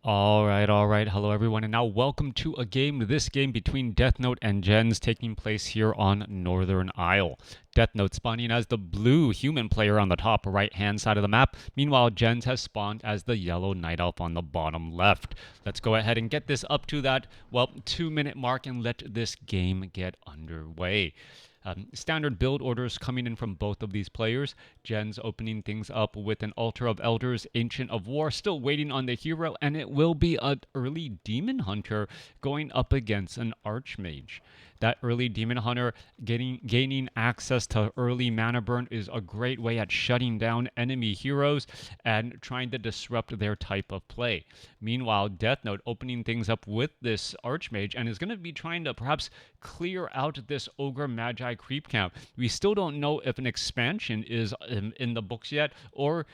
All right. Hello, everyone, and now welcome to a game. This game between Deathnote and Gens taking place here on Northern Isle. Deathnote spawning as the blue human player on the top right-hand side of the map. Meanwhile, Gens has spawned as the yellow night elf on the bottom left. Let's go ahead and get this up to that, 2-minute mark and let this game get underway. Standard build orders coming in from both of these players. Gens opening things up with an Altar of Elders, Ancient of War, still waiting on the hero, and it will be an early Demon Hunter going up against an Archmage. That early Demon Hunter gaining access to early mana burn is a great way at shutting down enemy heroes and trying to disrupt their type of play. Meanwhile, Deathnote opening things up with this Archmage and is going to be trying to perhaps clear out this Ogre Magi creep camp. We still don't know if an expansion is in the books yet, or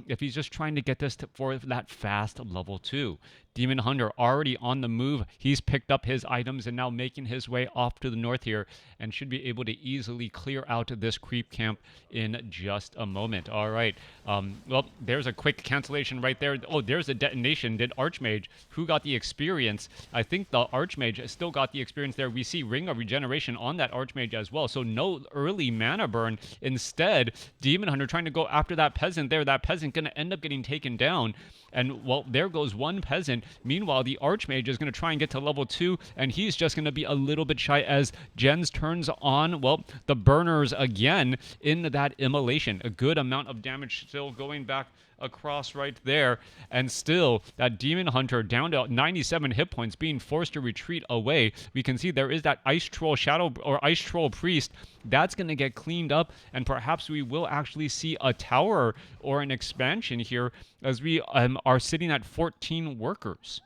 if he's just trying to get this for that fast level 2. Demon Hunter already on the move. He's picked up his items and now making his way off to the north here and should be able to easily clear out this creep camp in just a moment. All right. There's a quick cancellation right there. Oh, there's a detonation. Did Archmage, who got the experience? I think the Archmage still got the experience there. We see Ring of Regeneration on that Archmage as well. So no early mana burn. Instead, Demon Hunter trying to go after that peasant there. That peasant going to end up getting taken down. And, there goes one peasant. Meanwhile, the Archmage is going to try and get to level 2, and he's just going to be a little bit shy as Gens turns on, the burners again in that immolation. A good amount of damage still going back across right there, and still that Demon Hunter down to 97 hit points being forced to retreat away. We can see there is that Ice Troll Shadow or Ice Troll Priest that's going to get cleaned up, and perhaps we will actually see a tower or an expansion here as we are sitting at 14 workers.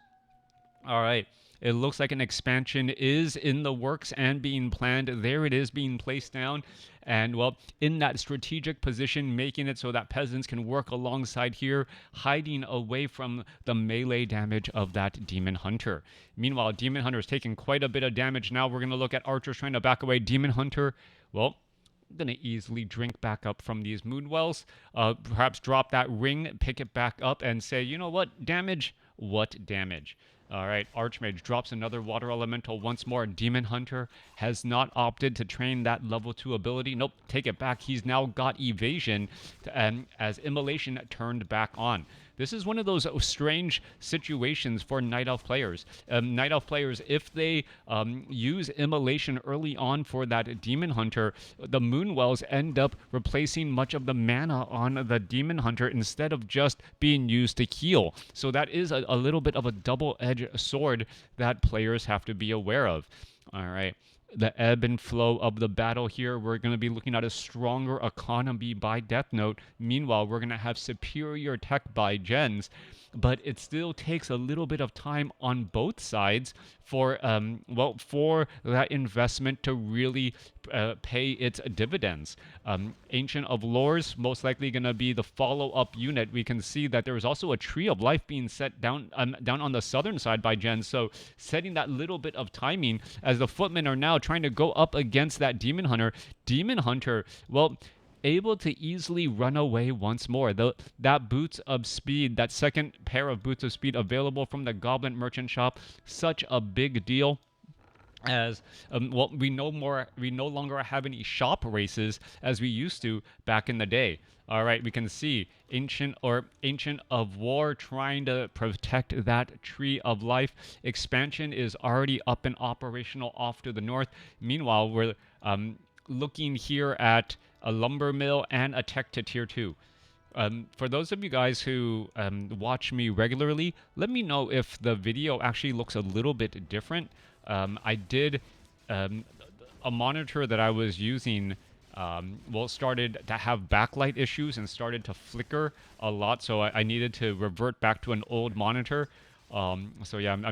All right. It looks like an expansion is in the works and being planned. There it is being placed down. And, in that strategic position, making it so that peasants can work alongside here, hiding away from the melee damage of that Demon Hunter. Meanwhile, Demon Hunter is taking quite a bit of damage now. We're going to look at archers trying to back away. Demon Hunter, going to easily drink back up from these mood wells. Perhaps drop that ring, pick it back up, and say, you know what, damage? What damage? All right, Archmage drops another Water Elemental once more. Demon Hunter has not opted to train that level 2 ability. Nope, take it back. He's now got Evasion as Immolation turned back on. This is one of those strange situations for Night Elf players. Night Elf players, if they use Immolation early on for that Demon Hunter, the Moonwells end up replacing much of the mana on the Demon Hunter instead of just being used to heal. So that is a little bit of a double-edged sword that players have to be aware of. All right. The ebb and flow of the battle here. We're going to be looking at a stronger economy by Deathnote. Meanwhile, we're going to have superior tech by Gens. But it still takes a little bit of time on both sides for that investment to really pay its dividends. Ancient of Lores, most likely going to be the follow-up unit. We can see that there is also a Tree of Life being set down on the southern side by Gens. So setting that little bit of timing as the footmen are now trying to go up against that Demon Hunter. Demon Hunter, able to easily run away once more. That Boots of Speed, that second pair of Boots of Speed available from the Goblin Merchant Shop, such a big deal. As we no longer have any shop races as we used to back in the day. All right, we can see Ancient of War trying to protect that Tree of Life. Expansion is already up and operational off to the north. Meanwhile, we're looking here at a lumber mill and a tech to tier 2. For those of you guys who watch me regularly, let me know if the video actually looks a little bit different. I did a monitor that I was using started to have backlight issues and started to flicker a lot, so I needed to revert back to an old monitor. I'm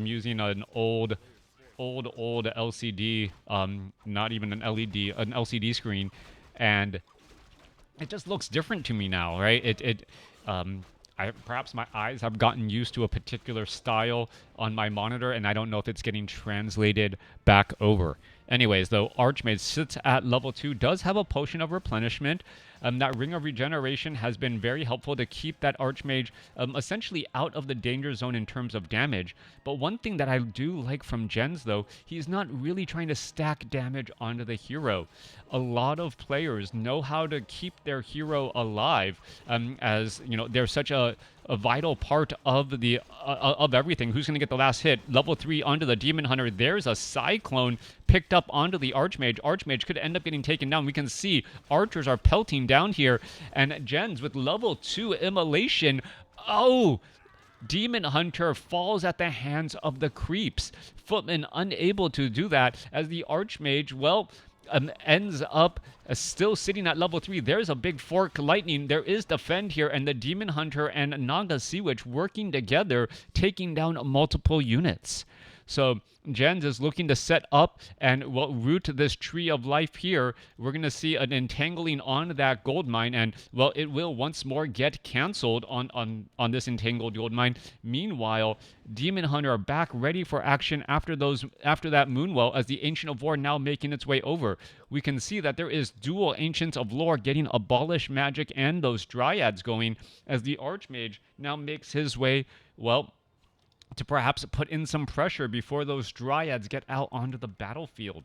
using an old LCD, not even an LED, an LCD screen, and it just looks different to me now, right? Perhaps my eyes have gotten used to a particular style on my monitor, and I don't know if it's getting translated back over. Anyways, though, Archmage sits at level 2, does have a potion of replenishment. That Ring of Regeneration has been very helpful to keep that Archmage essentially out of the danger zone in terms of damage. But one thing that I do like from Jens, though, he's not really trying to stack damage onto the hero. A lot of players know how to keep their hero alive, as you know, they're such a vital part of the of everything. Who's going to get the last hit? Level 3 onto the Demon Hunter. There's a Cyclone picked up onto the Archmage. Archmage could end up getting taken down. We can see archers are pelting down here, and Jens with level 2 Immolation. Oh! Demon Hunter falls at the hands of the creeps. Footman unable to do that as the Archmage, well, ends up still sitting at level 3. There's a big fork lightning. There is defend here, and the Demon Hunter and Naga Sea Witch working together, taking down multiple units. So Jens is looking to set up and root this tree of life here. We're going to see an entangling on that gold mine, and well, it will once more get canceled on this entangled gold mine. Meanwhile, Demon Hunter are back ready for action after that Moonwell, as the Ancient of War now making its way over. We can see that there is dual Ancients of Lore getting Abolish Magic and those Dryads going, as the Archmage now makes his way, well, to perhaps put in some pressure before those Dryads get out onto the battlefield.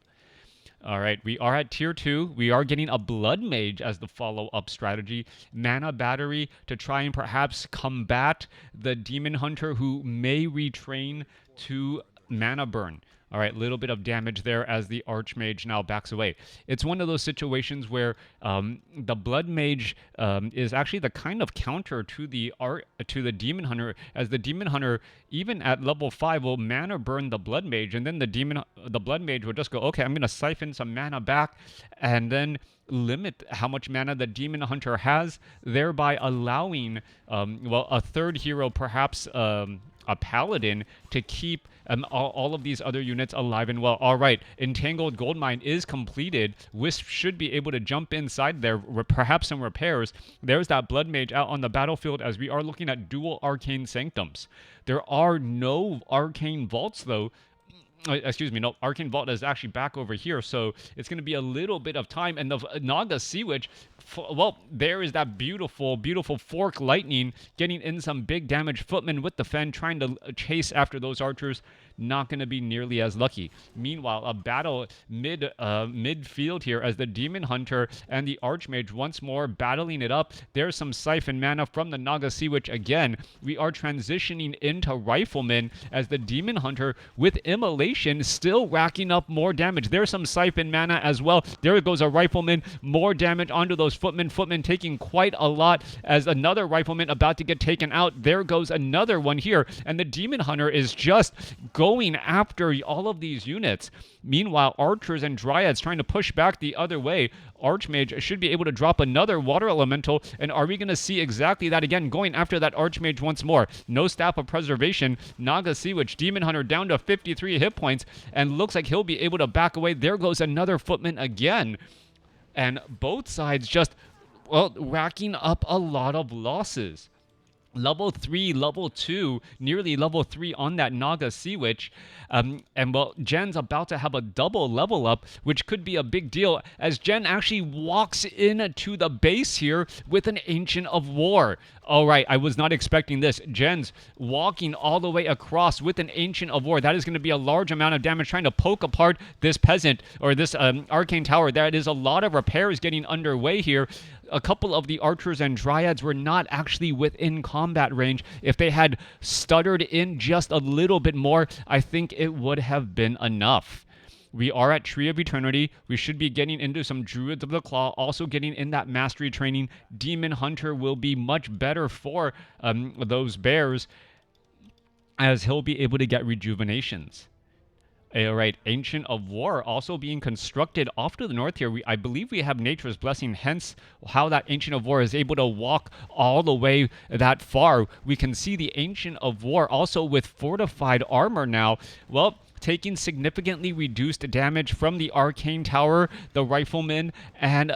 All right, we are at tier 2. We are getting a Blood Mage as the follow-up strategy. Mana Battery to try and perhaps combat the Demon Hunter, who may retrain to Mana Burn. All right, little bit of damage there as the Archmage now backs away. It's one of those situations where the Blood Mage is actually the kind of counter to the Demon Hunter, as the Demon Hunter, even at level 5, will mana burn the Blood Mage, and then the Blood Mage will just go, okay, I'm going to siphon some mana back, and then limit how much mana the Demon Hunter has, thereby allowing, well, a third hero, perhaps a Paladin, to keep all of these other units alive and well. All right, Entangled Goldmine is completed. Wisp should be able to jump inside there, perhaps some repairs. There's that Blood Mage out on the battlefield, as we are looking at dual Arcane Sanctums. There are no Arcane Vaults, though. Excuse me, no, Arcane Vault is actually back over here, so it's going to be a little bit of time. And the Naga Sea Witch, well, there is that beautiful, beautiful Fork Lightning getting in some big damage. Footman with the Fen trying to chase after those archers, not going to be nearly as lucky. Meanwhile, a battle midfield here as the Demon Hunter and the Archmage once more battling it up. There's some Siphon Mana from the Naga Sea Witch again. We are transitioning into Rifleman as the Demon Hunter with Immolation still racking up more damage. There's some Siphon Mana as well. There goes a Rifleman. More damage onto those Footmen. Footmen taking quite a lot as another Rifleman about to get taken out. There goes another one here. And the Demon Hunter is just going after all of these units. Meanwhile, archers and dryads trying to push back the other way. Archmage should be able to drop another water elemental, and are we going to see exactly that again, going after that Archmage once more? No Staff of Preservation. Naga Sea Witch, Demon Hunter down to 53 hit points, and looks like he'll be able to back away. There goes another Footman again. And both sides just, well, racking up a lot of losses. Level 3, level 2, nearly level 3 on that Naga Sea Witch. And well, Jen's about to have a double level up, which could be a big deal, as Jen actually walks into the base here with an Ancient of War. All right, I was not expecting this. Jen's walking all the way across with an Ancient of War. That is going to be a large amount of damage, trying to poke apart this peasant, or this arcane tower. That is a lot of repairs getting underway here. A couple of the archers and dryads were not actually within combat range. If they had stuttered in just a little bit more, I think it would have been enough. We are at Tree of Eternity. We should be getting into some Druids of the Claw, also getting in that mastery training. Demon Hunter will be much better for those bears, as he'll be able to get rejuvenations. All right, Ancient of War also being constructed off to the north here. I believe we have Nature's Blessing, hence how that Ancient of War is able to walk all the way that far. We can see the Ancient of War also with fortified armor now. Well, taking significantly reduced damage from the Arcane Tower, the Rifleman, and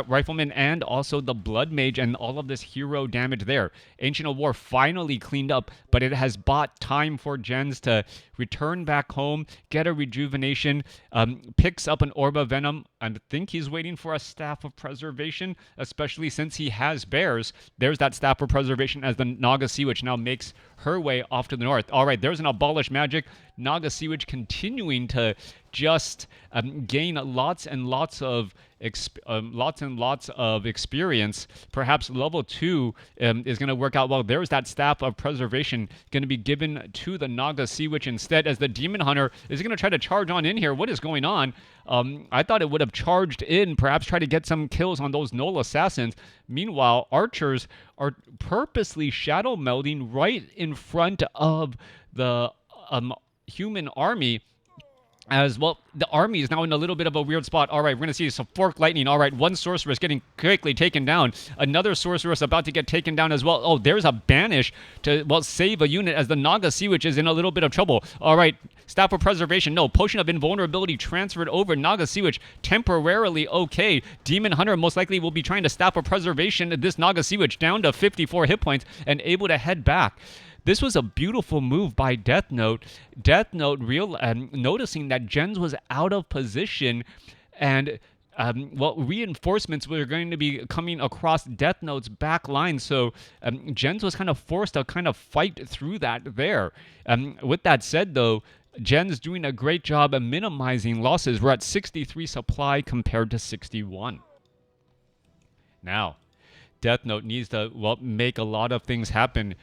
Rifleman, and also the Blood Mage, and all of this hero damage there. Ancient of War finally cleaned up, but it has bought time for Jens to return back home, get a rejuvenation, picks up an Orb of Venom. I think he's waiting for a Staff of Preservation, especially since he has bears. There's that Staff of Preservation as the Naga Sea Witch now makes her way off to the north. All right, there's an Abolish Magic. Naga Sea Witch continuing to just gain lots and lots of experience. Perhaps level 2 is going to work out well. There's that Staff of Preservation going to be given to the Naga Sea Witch instead, as the Demon Hunter is going to try to charge on in here. What is going on? I thought it would have charged in, perhaps try to get some kills on those Null Assassins. Meanwhile, archers are purposely shadow melding right in front of the human army. As well, the army is now in a little bit of a weird spot. All right, we're going to see some Fork Lightning. All right, one Sorceress getting quickly taken down. Another Sorceress about to get taken down as well. Oh, there's a Banish to, well, save a unit as the Naga Sea Witch is in a little bit of trouble. All right, Staff of Preservation. No, Potion of Invulnerability transferred over. Naga Sea Witch temporarily okay. Demon Hunter most likely will be trying to Staff of Preservation this Naga Sea Witch down to 54 hit points and able to head back. This was a beautiful move by Deathnote. Deathnote noticing that Jens was out of position, and reinforcements were going to be coming across Deathnote's back line, so Jens was kind of forced to kind of fight through that there. With that said, though, Jens doing a great job of minimizing losses. We're at 63 supply compared to 61. Now, Deathnote needs to, well, make a lot of things happen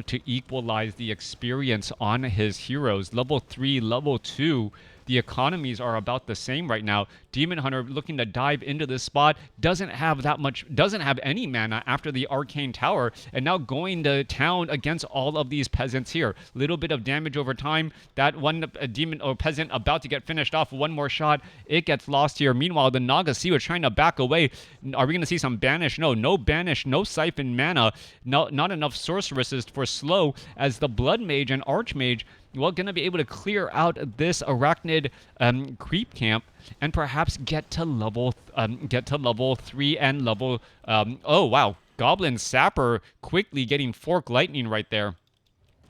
to equalize the experience on his heroes. Level 3, level 2, the economies are about the same right now. Demon Hunter looking to dive into this spot, doesn't have any mana after the Arcane Tower, and now going to town against all of these peasants here. Little bit of damage over time. That one demon or peasant about to get finished off. One more shot, it gets lost here. Meanwhile, the Naga Sea Witch trying to back away. Are we going to see some Banish? No Banish, no Siphon mana, not enough Sorceresses for slow, as the Blood Mage and Archmage, well, going to be able to clear out this Arachnid creep camp and perhaps get to level 3 and level. Oh wow, Goblin Sapper quickly getting Fork Lightning right there.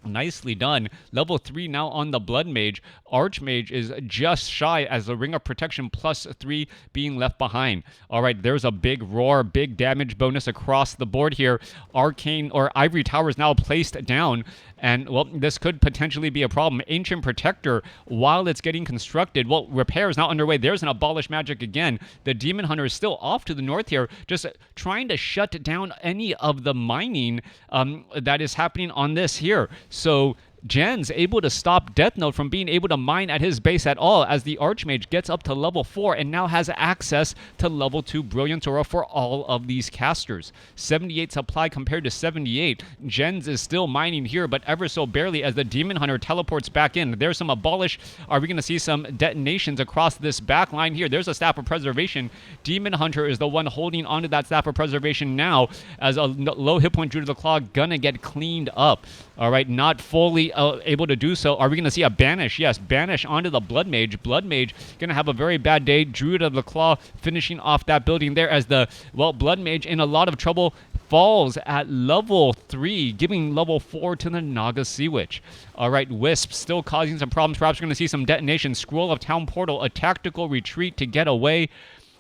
Nicely done. Level 3 now on the Blood Mage. Archmage is just shy as the Ring of Protection +3 being left behind. All right, there's a big roar, big damage bonus across the board here. Arcane or Ivory Tower is now placed down. And, well, this could potentially be a problem. Ancient Protector, while it's getting constructed, well, repair is now underway. There's an Abolish Magic again. The Demon Hunter is still off to the north here, just trying to shut down any of the mining that is happening on this here. So Jens able to stop Deathnote from being able to mine at his base at all, as the Archmage gets up to level 4 and now has access to level 2 Brilliant Aura for all of these casters. 78 supply compared to 78. Jens is still mining here, but ever so barely, as the Demon Hunter teleports back in. There's some Abolish. Are we going to see some detonations across this back line here? There's a Staff of Preservation. Demon Hunter is the one holding onto that Staff of Preservation now, as a low hit point due to the Claw gonna get cleaned up. All right, not fully able to do so. Are we going to see a Banish? Yes, Banish onto the Blood Mage. Blood Mage going to have a very bad day. Druid of the Claw finishing off that building there, as the, well, Blood Mage in a lot of trouble, falls at level 3, giving level 4 to the Naga Sea Witch. All right, Wisp still causing some problems. Perhaps we're going to see some detonation. Scroll of Town Portal, a tactical retreat to get away.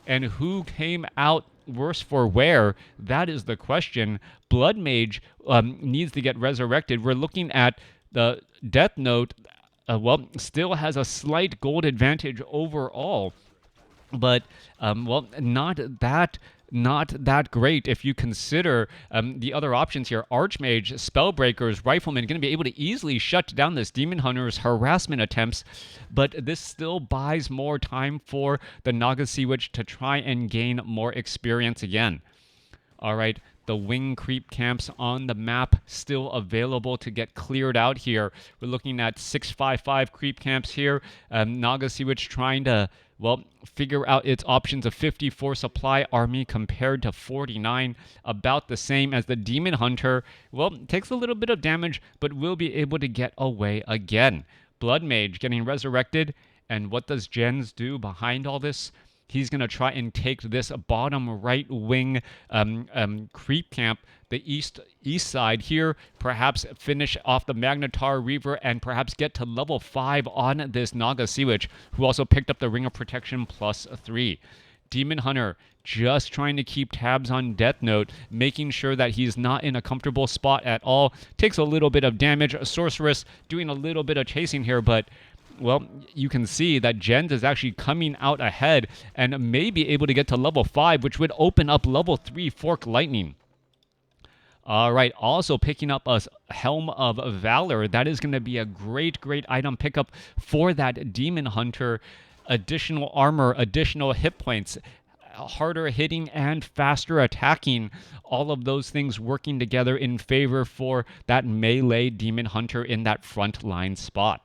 And who came out worse for wear? That is the question. Blood Mage needs to get resurrected. We're looking at the Deathnote, well, still has a slight gold advantage overall, but well, not that great if you consider the other options here. Archmage, Spellbreakers, Rifleman going to be able to easily shut down this Demon Hunter's harassment attempts, but this still buys more time for the Naga Sea Witch to try and gain more experience again. All right, the wing creep camps on the map still available to get cleared out here. We're looking at 655 creep camps here. Naga Sea Witch trying to, well, figure out its options. Of 54 supply army compared to 49, about the same as the Demon Hunter. Well, takes a little bit of damage, but will be able to get away again. Blood Mage getting resurrected. And what does Jens do behind all this? He's going to try and take this bottom right wing creep camp, the east side here, perhaps finish off the Magnetar Reaver and perhaps get to level 5 on this Naga Sea Witch, who also picked up the Ring of Protection +3. Demon Hunter just trying to keep tabs on Deathnote, making sure that he's not in a comfortable spot at all. Takes a little bit of damage. Sorceress doing a little bit of chasing here, but well, you can see that Jens is actually coming out ahead and may be able to get to level 5, which would open up level 3 Fork Lightning. All right, also picking up a Helm of Valor. That is going to be a great item pickup for that Demon Hunter. Additional armor, additional hit points, harder hitting and faster attacking. All of those things working together in favor for that melee Demon Hunter in that front line spot.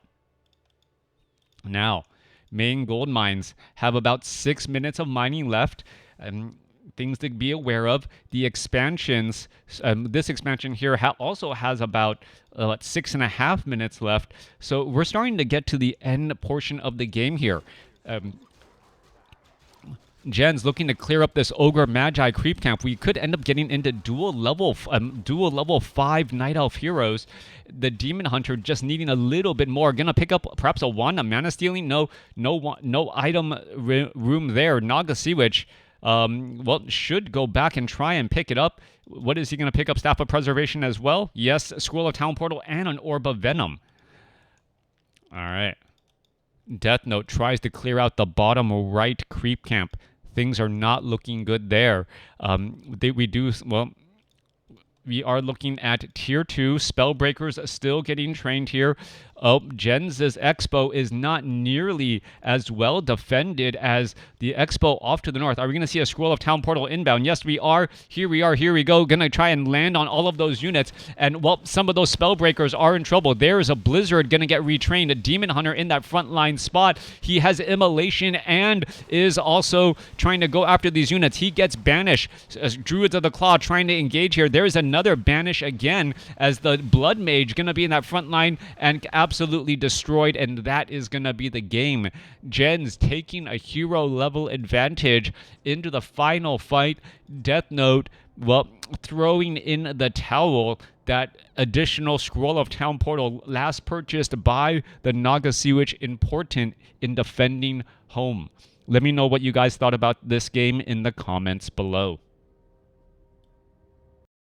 Now, main gold mines have about 6 minutes of mining left. Things to be aware of. The expansions, this expansion here also has about 6.5 minutes left. So we're starting to get to the end portion of the game here. Jens looking to clear up this Ogre Magi creep camp. We could end up getting into dual level 5 Night Elf heroes. The Demon Hunter just needing a little bit more. Gonna pick up perhaps a Wand of Mana Stealing. No item room there. Naga Sea Witch, well, should go back and try and pick it up. What is he gonna pick up? Staff of Preservation as well. Yes, Scroll of Town Portal and an Orb of Venom. All right. Deathnote tries to clear out the bottom right creep camp. Things are not looking good there. We are looking at Tier 2. Spellbreakers still getting trained here. Oh, Jens' Expo is not nearly as well defended as the Expo off to the north. Are we going to see a Scroll of Town Portal inbound? Yes, we are. Here we go. Going to try and land on all of those units. And, well, some of those Spellbreakers are in trouble. There is a Blizzard going to get retrained. A Demon Hunter in that front line spot. He has Immolation and is also trying to go after these units. He gets Banish. As Druids of the Claw trying to engage here. There is another Banish again as the Blood Mage going to be in that front line and absolutely destroyed, and that is going to be the game. Jens taking a hero level advantage into the final fight. Deathnote, well, throwing in the towel. That additional Scroll of Town Portal last purchased by the Naga Sea Witch, important in defending home. Let me know what you guys thought about this game in the comments below.